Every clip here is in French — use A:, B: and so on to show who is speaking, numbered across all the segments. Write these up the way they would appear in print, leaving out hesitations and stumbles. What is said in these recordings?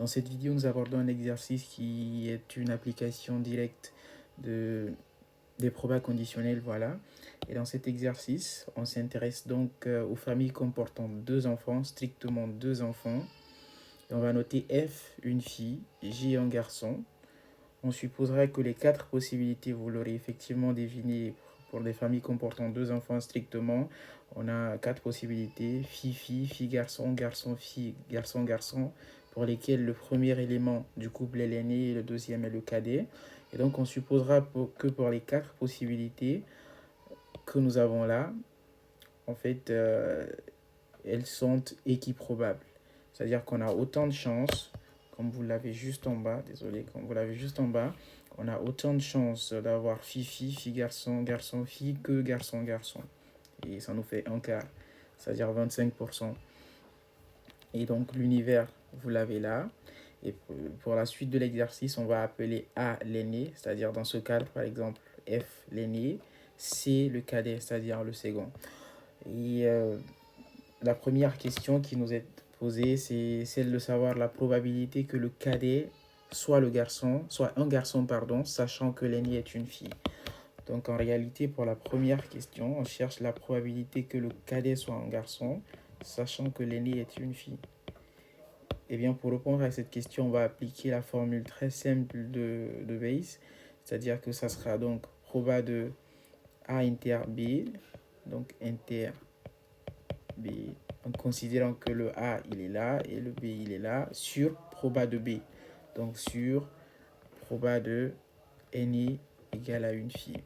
A: Dans cette vidéo, nous abordons un exercice qui est une application directe des probas conditionnels, voilà. Et dans cet exercice, on s'intéresse donc aux familles comportant deux enfants, strictement deux enfants. Et on va noter F, une fille, J, un garçon. On supposera que les quatre possibilités, vous l'aurez effectivement deviné, pour des familles comportant deux enfants strictement, on a quatre possibilités, fille-fille, fille-garçon, garçon-fille, garçon-garçon, pour lesquels le premier élément du couple est l'aîné et le deuxième est le cadet. Et donc on supposera que pour les quatre possibilités que nous avons là, en fait, elles sont équiprobables. C'est-à-dire qu'on a autant de chances, comme vous l'avez juste en bas, désolé, comme vous l'avez juste en bas, on a autant de chances d'avoir fille-fille, fille-garçon, garçon-fille que garçon-garçon. Et ça nous fait un quart, c'est-à-dire 25%. Et donc l'univers, vous l'avez là. Et pour la suite de l'exercice, on va appeler A l'aîné, c'est-à-dire dans ce cadre, par exemple, F l'aîné, C le cadet, c'est-à-dire le second. Et la première question qui nous est posée, c'est celle de savoir la probabilité que le cadet soit un garçon, pardon, sachant que l'aîné est une fille. Donc en réalité, pour la première question, on cherche la probabilité que le cadet soit un garçon, sachant que l'aîné est une fille. Et bien pour répondre à cette question, on va appliquer la formule très simple de Bayes, c'est-à-dire que ça sera donc proba de A inter B, donc inter B, en considérant que le A il est là et le B il est là, sur proba de B. Donc sur proba de aîné égale à une fille.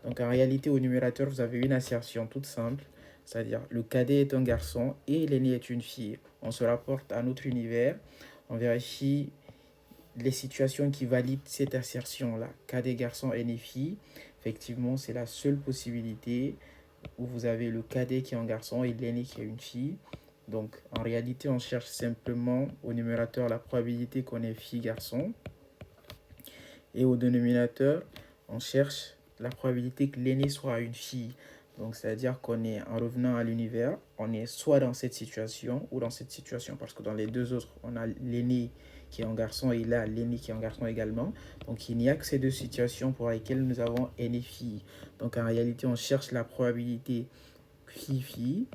A: Donc en réalité au numérateur vous avez une assertion toute simple, c'est-à-dire le cadet est un garçon et l'aîné est une fille. On se rapporte à notre univers, on vérifie les situations qui valident cette assertion-là. Cadet garçon, aîné fille, effectivement c'est la seule possibilité où vous avez le cadet qui est un garçon et l'aîné qui est une fille. Donc en réalité on cherche simplement au numérateur la probabilité qu'on ait fille-garçon et au dénominateur on cherche la probabilité que l'aîné soit une fille. Donc c'est-à-dire qu'on est, en revenant à l'univers, on est soit dans cette situation ou dans cette situation, parce que dans les deux autres on a l'aîné qui est un garçon et là l'aîné qui est un garçon également. Donc il n'y a que ces deux situations pour lesquelles nous avons aîné-fille. Donc en réalité on cherche la probabilité fille-fille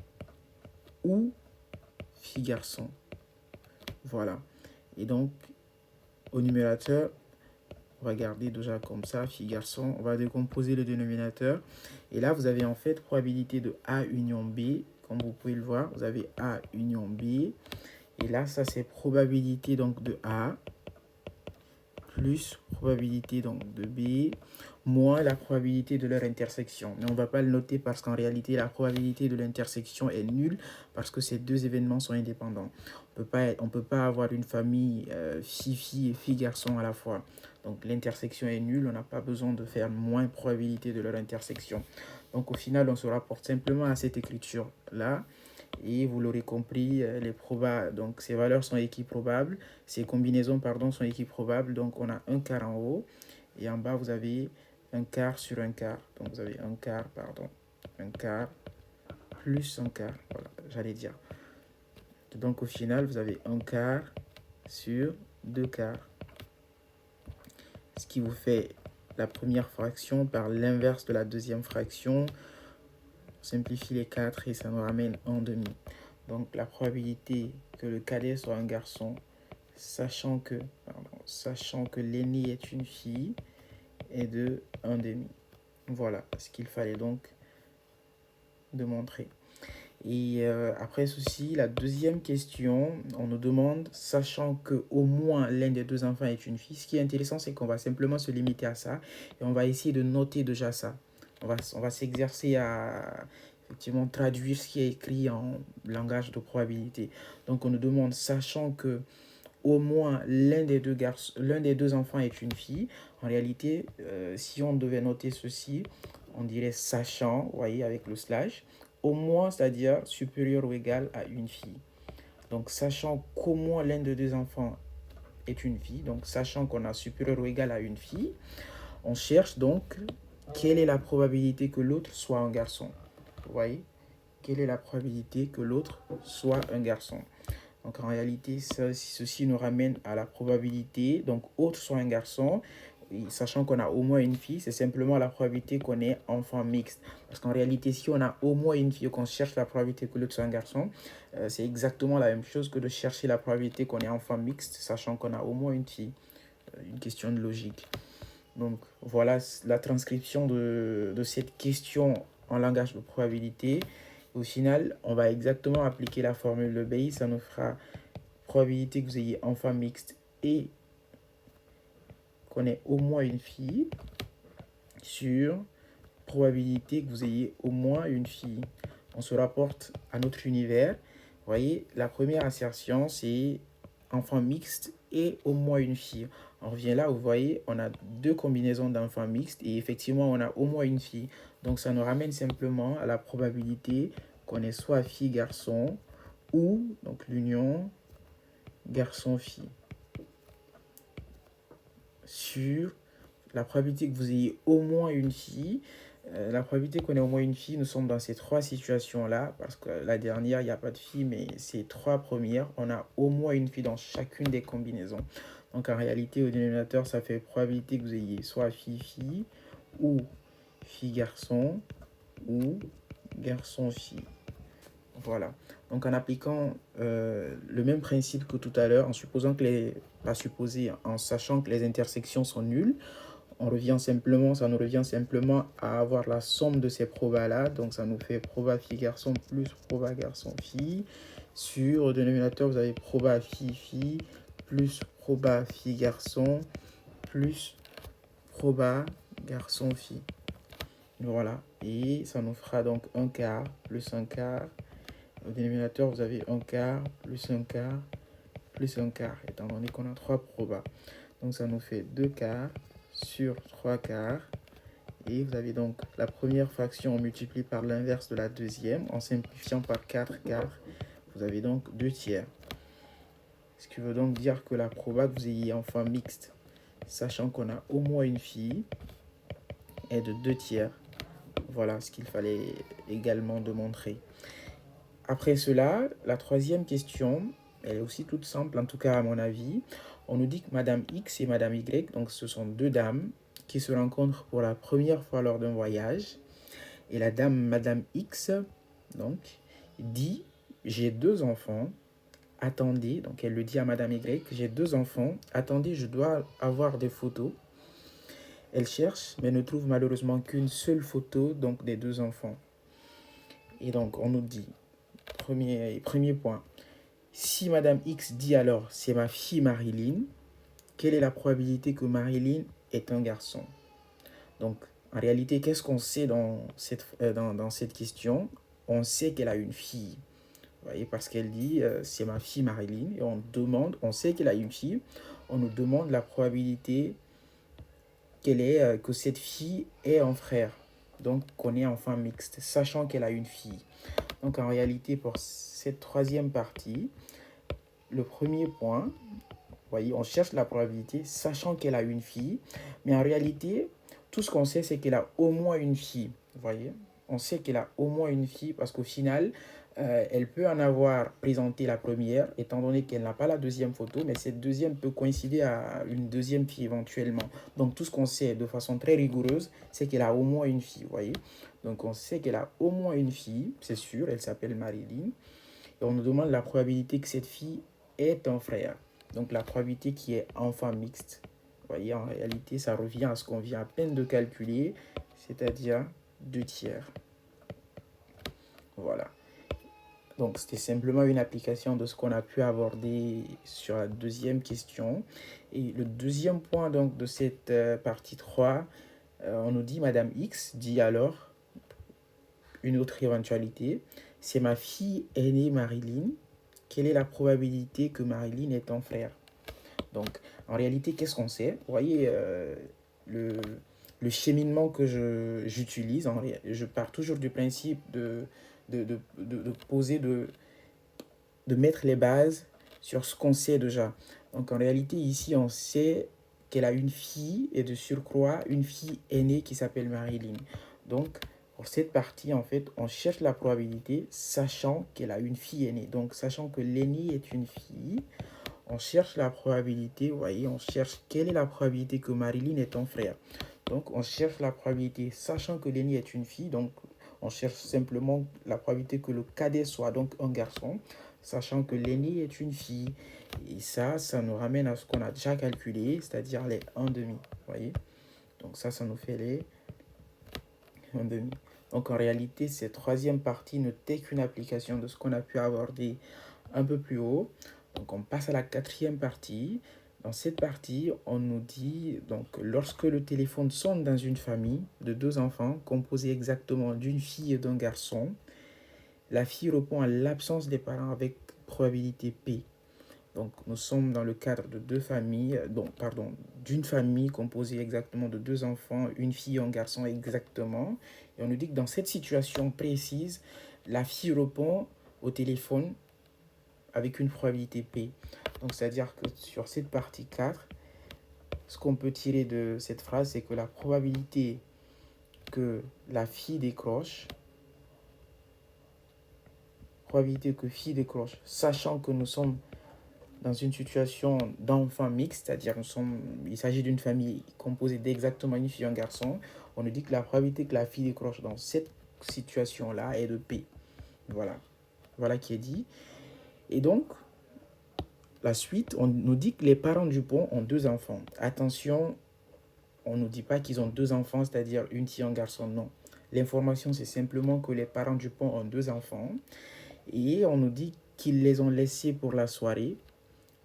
A: ou fille-garçon. Voilà. Et donc au numérateur, on va garder déjà comme ça, fille-garçon. On va décomposer le dénominateur. Et là, vous avez en fait probabilité de A union B. Comme vous pouvez le voir, vous avez A union B. Et là, ça, c'est probabilité donc de A plus probabilité donc de B moins la probabilité de leur intersection. Mais on ne va pas le noter parce qu'en réalité, la probabilité de l'intersection est nulle parce que ces deux événements sont indépendants. On peut pas avoir une famille fille-fille et fille-garçon à la fois. Donc l'intersection est nulle, on n'a pas besoin de faire moins probabilité de leur intersection. Donc au final, on se rapporte simplement à cette écriture-là. Et vous l'aurez compris, donc ces valeurs sont équiprobables, ces combinaisons pardon, sont équiprobables. Donc on a un quart en haut et en bas vous avez un quart sur un quart. Donc vous avez un quart, pardon, un quart plus un quart, voilà, j'allais dire. Donc au final vous avez un quart sur deux quarts. Ce qui vous fait la première fraction par l'inverse de la deuxième fraction. On simplifie les 4 et ça nous ramène en demi. Donc la probabilité que le cadet soit un garçon, sachant que l'aîné est une fille, est de 1 demi. Voilà ce qu'il fallait donc démontrer. Et après ceci, la deuxième question, on nous demande, sachant que au moins l'un des deux enfants est une fille, ce qui est intéressant, c'est qu'on va simplement se limiter à ça et on va essayer de noter déjà ça. On va s'exercer à effectivement traduire ce qui est écrit en langage de probabilité. Donc on nous demande, sachant que au moins l'un des deux enfants est une fille. En réalité, si on devait noter ceci, on dirait sachant, vous voyez, avec le slash, au moins, c'est-à-dire supérieur ou égal à une fille. Donc, sachant qu'au moins l'un des deux enfants est une fille, donc sachant qu'on a supérieur ou égal à une fille, on cherche donc quelle est la probabilité que l'autre soit un garçon. Vous voyez, quelle est la probabilité que l'autre soit un garçon. Donc en réalité, ceci nous ramène à la probabilité. Donc autre soit un garçon, sachant qu'on a au moins une fille, c'est simplement la probabilité qu'on ait enfant mixte. Parce qu'en réalité, si on a au moins une fille ou qu'on cherche la probabilité que l'autre soit un garçon, c'est exactement la même chose que de chercher la probabilité qu'on ait enfant mixte, sachant qu'on a au moins une fille. Une question de logique. Donc voilà la transcription de cette question en langage de probabilité. Au final, on va exactement appliquer la formule de Bayes. Ça nous fera probabilité que vous ayez enfant mixte et qu'on ait au moins une fille sur probabilité que vous ayez au moins une fille. On se rapporte à notre univers. Vous voyez, la première assertion, c'est enfant mixte et au moins une fille. On revient là, vous voyez, on a deux combinaisons d'enfants mixtes et effectivement, on a au moins une fille. Donc, ça nous ramène simplement à la probabilité qu'on ait soit fille-garçon ou donc l'union garçon-fille sur la probabilité que vous ayez au moins une fille. La probabilité qu'on ait au moins une fille, nous sommes dans ces trois situations-là, parce que la dernière, il n'y a pas de fille, mais ces trois premières, on a au moins une fille dans chacune des combinaisons. Donc en réalité, au dénominateur, ça fait probabilité que vous ayez soit fille-fille, ou fille-garçon, ou garçon-fille. Voilà. Donc en appliquant le même principe que tout à l'heure, en supposant que les... pas supposé, en sachant que les intersections sont nulles, ça nous revient simplement à avoir la somme de ces probas-là. Donc, ça nous fait proba fille-garçon plus proba garçon-fille. Sur le dénominateur, vous avez proba fille-fille plus proba fille-garçon plus proba garçon-fille. Voilà. Et ça nous fera donc un quart plus un quart. Au dénominateur, vous avez un quart plus un quart plus un quart, étant donné qu'on a trois probas. Donc, ça nous fait 2 quarts sur 3 quarts. Et vous avez donc la première fraction, on multiplie par l'inverse de la deuxième, en simplifiant par 4 quarts. Vous avez donc 2 tiers. Ce qui veut donc dire que la proba que vous ayez enfant mixte, sachant qu'on a au moins une fille, est de 2 tiers. Voilà ce qu'il fallait également démontrer. Après cela, la troisième question, elle est aussi toute simple, en tout cas à mon avis. On nous dit que Madame X et Madame Y, donc ce sont deux dames qui se rencontrent pour la première fois lors d'un voyage. Et la dame Madame X, donc, dit, j'ai 2 enfants, attendez, donc elle le dit à Madame Y, j'ai 2 enfants, attendez, je dois avoir des photos. Elle cherche, mais ne trouve malheureusement qu'une seule photo, donc des 2 enfants. Et donc, on nous dit, premier point, si Madame X dit alors, c'est ma fille Marilyn, quelle est la probabilité que Marilyn est un garçon? Donc, en réalité, qu'est-ce qu'on sait dans cette question? On sait qu'elle a une fille. Vous voyez, parce qu'elle dit, c'est ma fille Marilyn, et on sait qu'elle a une fille, on nous demande la probabilité que cette fille ait un frère. Donc, qu'on est enfant mixte, sachant qu'elle a une fille. Donc, en réalité, pour cette troisième partie, le premier point, vous voyez, on cherche la probabilité, sachant qu'elle a une fille. Mais en réalité, tout ce qu'on sait, c'est qu'elle a au moins une fille. Vous voyez, on sait qu'elle a au moins une fille parce qu'au final, elle peut en avoir présenté la première, étant donné qu'elle n'a pas la deuxième photo, mais cette deuxième peut coïncider à une deuxième fille éventuellement. Donc tout ce qu'on sait de façon très rigoureuse, c'est qu'elle a au moins une fille, vous voyez. Donc on sait qu'elle a au moins une fille, c'est sûr, elle s'appelle Marilyn. Et on nous demande la probabilité que cette fille ait un frère. Donc la probabilité qui est enfant mixte. Vous voyez, en réalité, ça revient à ce qu'on vient à peine de calculer, c'est-à-dire 2 tiers. Voilà. Donc, c'était simplement une application de ce qu'on a pu aborder sur la deuxième question. Et le deuxième point donc, de cette partie 3, on nous dit, Madame X dit alors une autre éventualité. C'est ma fille aînée Marilyn. Quelle est la probabilité que Marilyn ait un frère? Donc, en réalité, qu'est-ce qu'on sait? Vous voyez, le cheminement que j'utilise, je pars toujours du principe de poser, de mettre les bases sur ce qu'on sait déjà. Donc, en réalité, ici, on sait qu'elle a une fille et de surcroît, une fille aînée qui s'appelle Marilyn. Donc, Pour cette partie, en fait, on cherche la probabilité sachant qu'elle a une fille aînée. Donc, sachant que l'aînée est une fille, on cherche la probabilité, vous voyez, on cherche quelle est la probabilité que Marilyn est ton frère. Donc, on cherche la probabilité sachant que l'aînée est une fille. Donc, on cherche simplement la probabilité que le cadet soit donc un garçon, sachant que l'aînée est une fille. Et ça nous ramène à ce qu'on a déjà calculé, c'est-à-dire les 1,5. Vous voyez? Donc, ça nous fait les 1,5. Donc, en réalité, cette troisième partie ne t'est qu'une application de ce qu'on a pu aborder un peu plus haut. Donc, on passe à la quatrième partie. Dans cette partie, on nous dit, donc, lorsque le téléphone sonne dans une famille de 2 enfants, composée exactement d'une fille et d'un garçon, la fille répond à l'absence des parents avec probabilité P. Donc, nous sommes dans le cadre de deux familles, d'une famille composée exactement de 2 enfants, une fille et un garçon exactement. Et on nous dit que dans cette situation précise, la fille répond au téléphone avec une probabilité P. Donc, c'est-à-dire que sur cette partie 4, ce qu'on peut tirer de cette phrase, c'est que la probabilité que la fille décroche, sachant que nous sommes dans une situation d'enfant mixte, c'est-à-dire il s'agit d'une famille composée d'exactement une fille et un garçon, on nous dit que la probabilité que la fille décroche dans cette situation-là est de P. Voilà qui est dit. Et donc, la suite, on nous dit que les parents Dupont ont 2 enfants. Attention, on ne nous dit pas qu'ils ont 2 enfants, c'est-à-dire une fille et un garçon, non. L'information, c'est simplement que les parents Dupont ont 2 enfants. Et on nous dit qu'ils les ont laissés pour la soirée.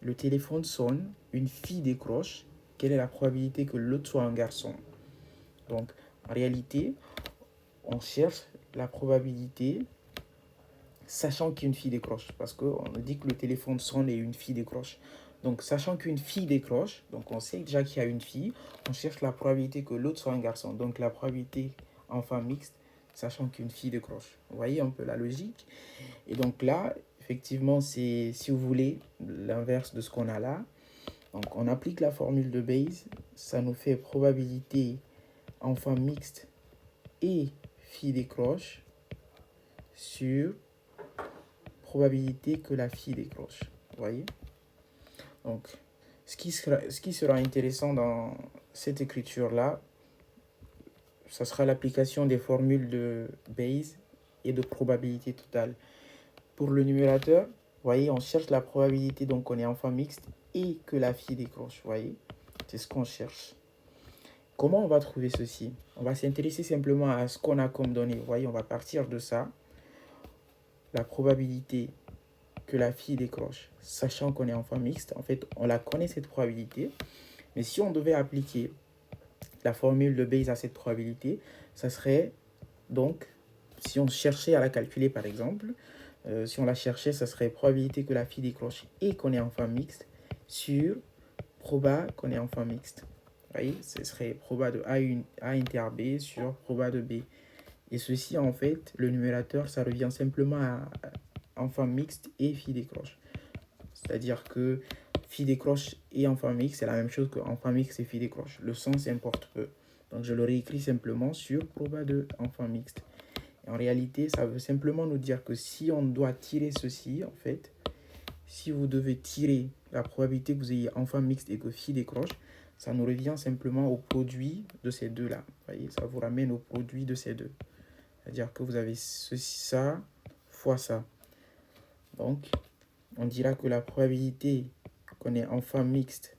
A: Le téléphone sonne, une fille décroche. Quelle est la probabilité que l'autre soit un garçon? Donc, en réalité, on cherche la probabilité sachant qu'une fille décroche. Parce qu'on nous dit que le téléphone sonne et une fille décroche. Donc, sachant qu'une fille décroche, donc on sait déjà qu'il y a une fille, on cherche la probabilité que l'autre soit un garçon. Donc, la probabilité enfant mixte, sachant qu'une fille décroche. Vous voyez un peu la logique? Et donc là, effectivement, c'est, si vous voulez, l'inverse de ce qu'on a là. Donc, on applique la formule de Bayes. Ça nous fait probabilité enfant mixte et fille décroche sur probabilité que la fille décroche. Vous voyez? Donc, ce qui sera intéressant dans cette écriture-là, ça sera l'application des formules de Bayes et de probabilité totale. Pour le numérateur, vous voyez, on cherche la probabilité donc on est enfant mixte et que la fille décroche. Vous voyez, c'est ce qu'on cherche. Comment on va trouver ceci? On va s'intéresser simplement à ce qu'on a comme données. Vous voyez, on va partir de ça. La probabilité que la fille décroche, sachant qu'on est enfant mixte, en fait, on la connaît cette probabilité. Mais si on devait appliquer la formule de Bayes à cette probabilité, ça serait donc, si on cherchait à la calculer par exemple, si on la cherchait, ça serait probabilité que la fille décroche et qu'on est enfant mixte sur proba qu'on est enfant mixte. Vous voyez, ce serait proba de A inter B sur proba de B. Et ceci, en fait, le numérateur, ça revient simplement à enfant mixte et fille décroche. C'est-à-dire que fille décroche et enfant mixte, c'est la même chose que enfant mixte et fille décroche. Le sens importe peu. Donc, je le réécris simplement sur proba de enfant mixte. Et en réalité, ça veut simplement nous dire que si on doit tirer ceci, en fait, si vous devez tirer la probabilité que vous ayez enfant mixte et que fille décroche, ça nous revient simplement au produit de ces deux-là. Vous voyez, ça vous ramène au produit de ces deux. C'est-à-dire que vous avez ceci, ça, fois ça. Donc, on dira que la probabilité qu'on ait enfant mixte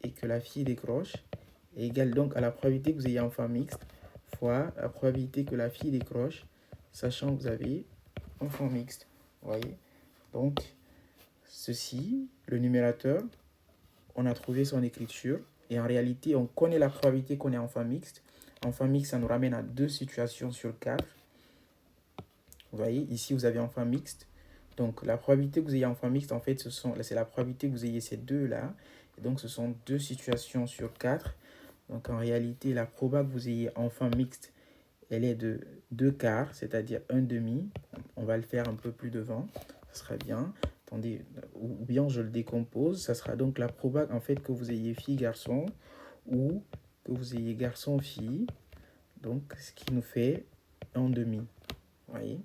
A: et que la fille décroche est égale donc à la probabilité que vous ayez enfant mixte fois la probabilité que la fille décroche, sachant que vous avez enfant mixte. Vous voyez? Donc, ceci, le numérateur, on a trouvé son écriture. Et en réalité, on connaît la probabilité qu'on ait enfant mixte. Enfant mixte, ça nous ramène à 2 situations sur 4. Vous voyez, ici, vous avez enfant mixte. Donc, la probabilité que vous ayez enfant mixte, en fait, c'est la probabilité que vous ayez ces deux-là. Et donc, ce sont 2 situations sur 4. Donc, en réalité, la probabilité que vous ayez enfant mixte, elle est de 2 quarts, c'est-à-dire 1 demi. On va le faire un peu plus devant. Ça sera bien. Attendez, ou bien je le décompose. Ça sera donc la probabilité, en fait, que vous ayez fille-garçon ou que vous ayez garçon-fille. Donc, ce qui nous fait 1/2. Vous voyez?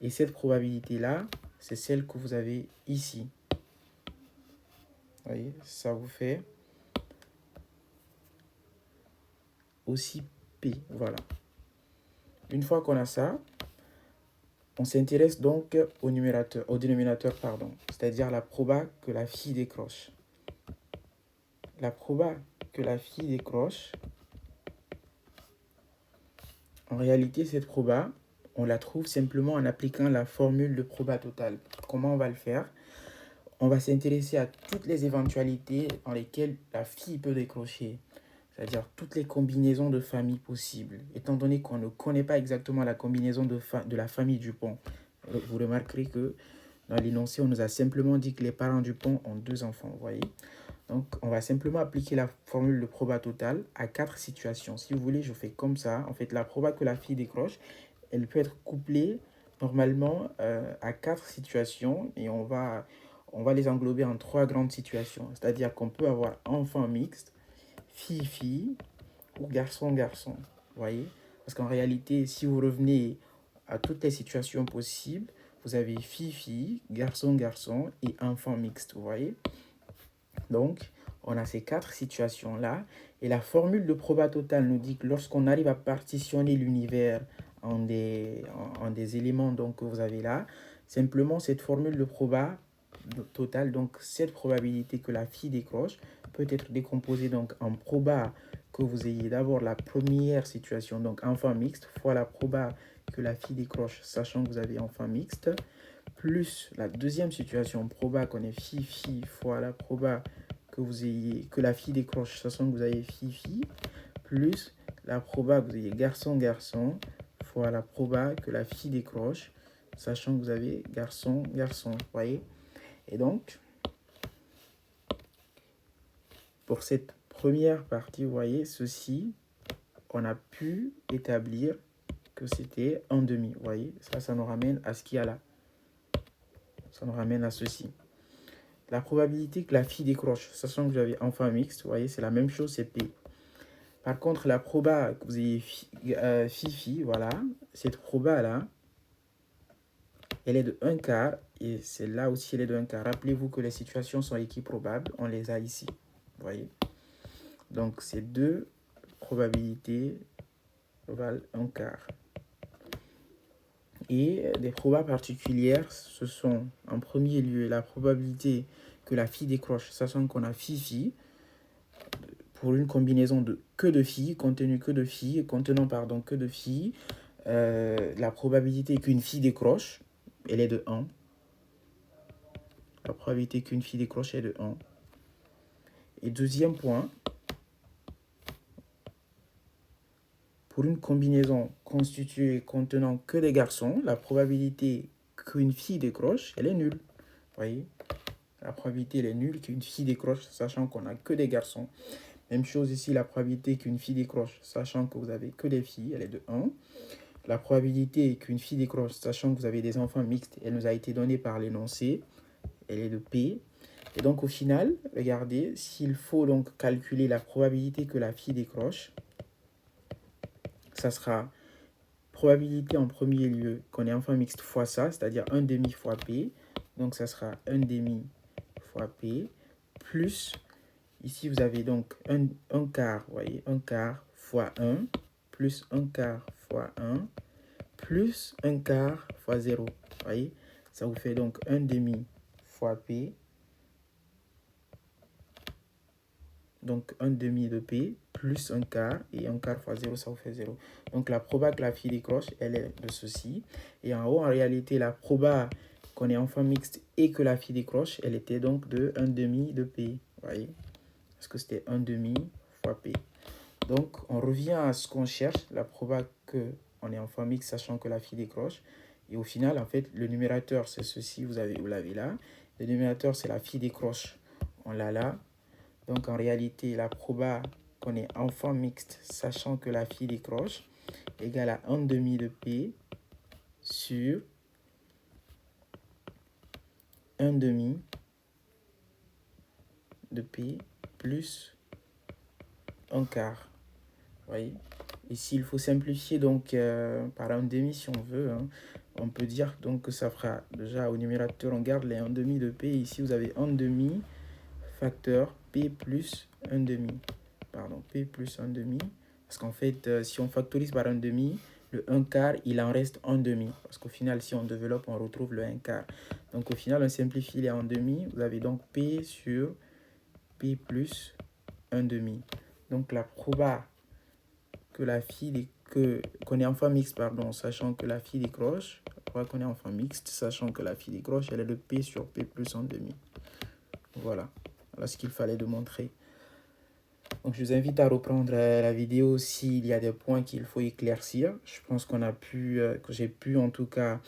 A: Et cette probabilité-là, c'est celle que vous avez ici. Vous voyez? Ça vous fait aussi P. Voilà. Une fois qu'on a ça, on s'intéresse donc au dénominateur, pardon, c'est-à-dire la proba que la fille décroche. La proba que la fille décroche, en réalité, cette proba, on la trouve simplement en appliquant la formule de proba totale. Comment on va le faire? On va s'intéresser à toutes les éventualités dans lesquelles la fille peut décrocher, c'est-à-dire toutes les combinaisons de familles possibles, étant donné qu'on ne connaît pas exactement la combinaison de la famille Dupont. Vous remarquerez que dans l'énoncé, on nous a simplement dit que les parents Dupont ont 2 enfants, vous voyez. Donc, on va simplement appliquer la formule de proba totale à 4 situations. Si vous voulez, je fais comme ça. En fait, la proba que la fille décroche, elle peut être couplée normalement à 4 situations et on va les englober en 3 grandes situations. C'est-à-dire qu'on peut avoir enfant mixte, fille-fille ou garçon-garçon. Vous voyez? Parce qu'en réalité, si vous revenez à toutes les situations possibles, vous avez fille-fille, garçon-garçon et enfant mixte. Vous voyez? Donc, on a ces 4 situations-là. Et la formule de proba totale nous dit que lorsqu'on arrive à partitionner l'univers en des éléments donc, que vous avez là, simplement cette formule de proba totale, donc cette probabilité que la fille décroche, peut être décomposée donc, en proba que vous ayez d'abord la première situation, donc enfant mixte, fois la proba que la fille décroche, sachant que vous avez enfant mixte, plus la deuxième situation, proba qu'on est fille-fille, fois la proba que la fille décroche, sachant que vous avez fille-fille, plus la proba que vous ayez garçon-garçon, fois la proba que la fille décroche, sachant que vous avez garçon-garçon. Vous voyez? Et donc, pour cette première partie, vous voyez, ceci, on a pu établir que c'était 1/2. Vous voyez? Ça nous ramène à ce qu'il y a là. Ça nous ramène à ceci. La probabilité que la fille décroche, sachant que vous avez enfant mixte, vous voyez, c'est la même chose, c'est P. Par contre, la proba que vous ayez fille-fille, voilà, cette proba-là, elle est de 1/4, et c'est là aussi elle est de 1/4. Rappelez-vous que les situations sont équiprobables, on les a ici, vous voyez. Donc, ces deux probabilités valent 1/4. Et des probas particulières, ce sont en premier lieu la probabilité que la fille décroche, sachant qu'on a fille-fille, pour une combinaison de que de filles, contenant que de filles, la probabilité qu'une fille décroche, elle est de 1. La probabilité qu'une fille décroche est de 1. Et deuxième point, pour une combinaison constituée contenant que des garçons, la probabilité qu'une fille décroche, elle est nulle. Vous voyez? La probabilité, elle est nulle qu'une fille décroche, sachant qu'on n'a que des garçons. Même chose ici, la probabilité qu'une fille décroche, sachant que vous avez que des filles, elle est de 1. La probabilité qu'une fille décroche, sachant que vous avez des enfants mixtes, elle nous a été donnée par l'énoncé, elle est de P. Et donc au final, regardez, s'il faut donc calculer la probabilité que la fille décroche, ça sera probabilité en premier lieu qu'on ait enfant mixte fois ça, c'est-à-dire 1/2 fois P. Donc ça sera 1/2 fois P, plus, ici vous avez donc un quart, vous voyez, 1/4 fois 1, plus 1/4 fois 1, plus 1/4 fois 0. Vous voyez, ça vous fait donc 1/2 fois P, donc 1/2 de P, plus 1/4, et 1/4 fois 0, ça vous fait 0. Donc la proba que la fille décroche, elle est de ceci. Et en haut, en réalité, la proba qu'on est enfant mixte et que la fille décroche, elle était donc de 1/2 de P. Vous voyez, parce que c'était 1/2 fois P. Donc, on revient à ce qu'on cherche, la proba qu'on est enfant mixte, sachant que la fille décroche. Et au final, en fait, le numérateur, c'est ceci, vous l'avez là. Le numérateur, c'est la fille décroche, on l'a là. Donc, en réalité, la proba qu'on est enfant mixte, sachant que la fille décroche, égale à 1/2 de P sur 1/2 de P plus 1/4. Vous voyez? Et s'il faut simplifier donc par 1/2 si on veut, hein, on peut dire donc que ça fera déjà au numérateur, on garde les 1/2 de P. Ici, vous avez 1/2 facteur P plus 1/2. Pardon, P plus 1/2. Parce qu'en fait, si on factorise par 1/2, le 1/4, il en reste 1/2. Parce qu'au final, si on développe, on retrouve le 1/4. Donc au final, on simplifie les 1/2. Vous avez donc P sur P plus 1/2. Donc la proba que la fille qu'on est enfant mixte, pardon, sachant que la fille décroche, qu'on est enfant mixte, sachant que la fille décroche, elle est de P sur P plus 1/2. Voilà, voilà ce qu'il fallait démontrer. Donc je vous invite à reprendre la vidéo s'il y a des points qu'il faut éclaircir. Je pense que j'ai pu en tout cas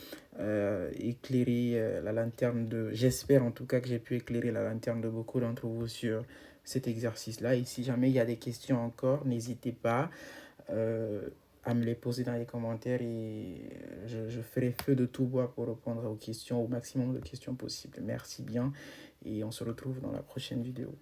A: éclairer la lanterne de... J'espère en tout cas que j'ai pu éclairer la lanterne de beaucoup d'entre vous sur cet exercice-là. Et si jamais il y a des questions encore, n'hésitez pas à me les poser dans les commentaires et je ferai feu de tout bois pour répondre aux questions, au maximum de questions possibles. Merci bien et on se retrouve dans la prochaine vidéo.